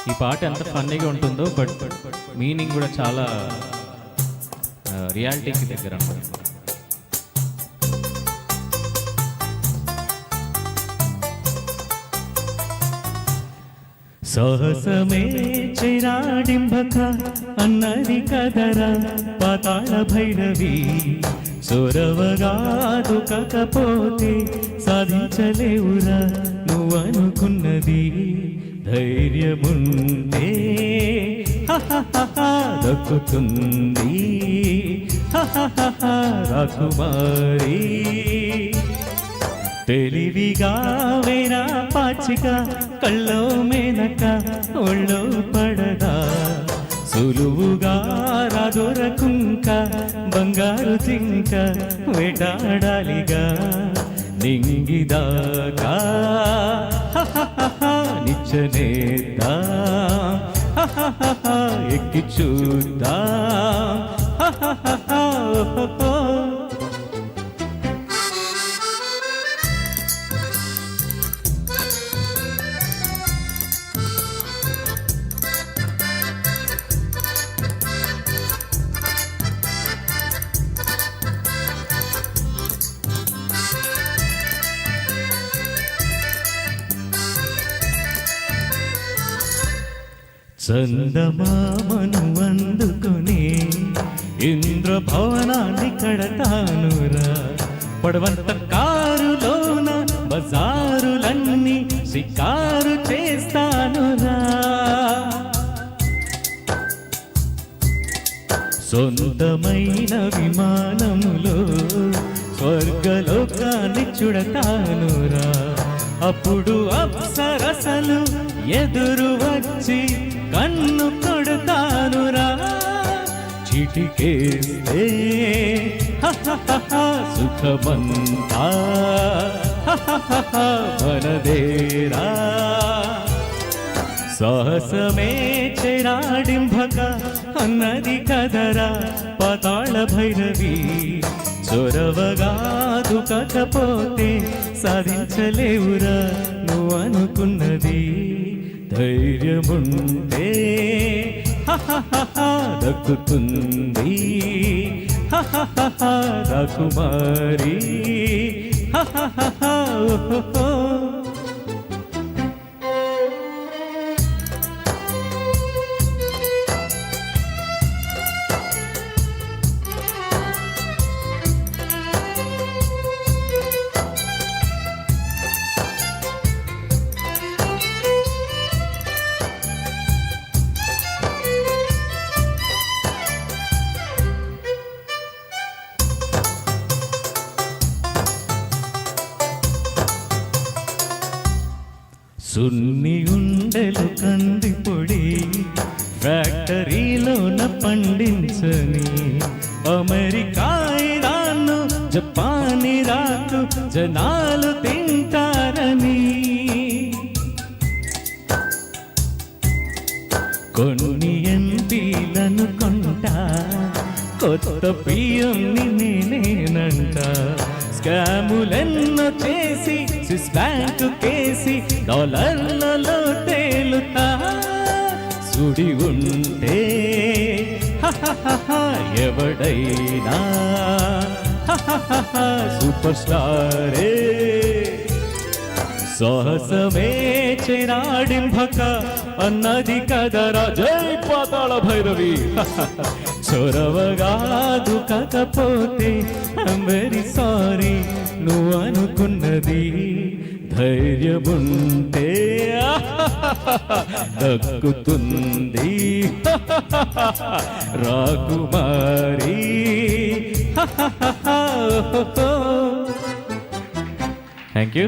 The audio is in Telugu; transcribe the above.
ఈ పాట ఎంత ఫన్నీగా ఉంటుందో బట్ మీనింగ్ కూడా చాలా రియాలిటీకి దగ్గర అన్నమాట. సాహసమే చిరాడింబక అన్నది కదరా పాతాళ భైరవి, సొరవగాదు కాకపోతే సాధించలేవురా నువ్వనుకున్నది. ధైర్యముంటే దక్కుతుంది రాకుమారి. తెలివిగా వేరా పాచిక కళ్ళో మేనక ఒళ్ళో పడదా, సులువుగా రాదొరకుంక బంగారు జింక వేటాడాలిగా. నింగిదాకా నిచ్చనేద్దా ఎక్కి చూద్దా. చందమామను అందుకుని ఇంద్రభవనాన్ని కడతానురా, పడవంత కారులోన బజారులన్నీ షికారు చేస్తానురా. సొంతమైన విమానములో స్వర్గలోకాన్ని చుడతానురా, అప్పుడు అప్సరసలు ఎదురు వచ్చి కన్ను కొడతానురా. చిటికేస్తే సుఖమంతా మనదేరా. సాహసమే చెరాడింభక అన్నది కదరా పాతాళ భైరవి, చొరవగాదు కాకపోతే సాధించలేవురా నువ్వనుకున్నది. ధైర్యముంటే దక్కుతుంది రాకుమారి. సున్ని ఉండెలు కందిపొడి ఫ్యాక్టరీలోన పండించని, అమెరికా ఇరాను జపాన్ ఇరాకు జనాలు తింటారని. కొన్ని ఎంపీలను కొంటా కొత్త పిఎంని నేనేనంట. స్కాములెన్నో చేసి స్విస్ బ్యాంకు కేసి డాలర్లలో తేలుతా. సుడి ఉంటే ఎవడైనా సూపర్ స్టారే. సాహసమే చెరాడింభక అన్నది కదరా జై పాతాళ భైరవి, చొరవగాదు కాకపోతే ఐమ్ వెరీ సారీ నువ్వు అనుకున్నది. ధైర్యముంటే దక్కుతుంది రాకుమారి. Thank you.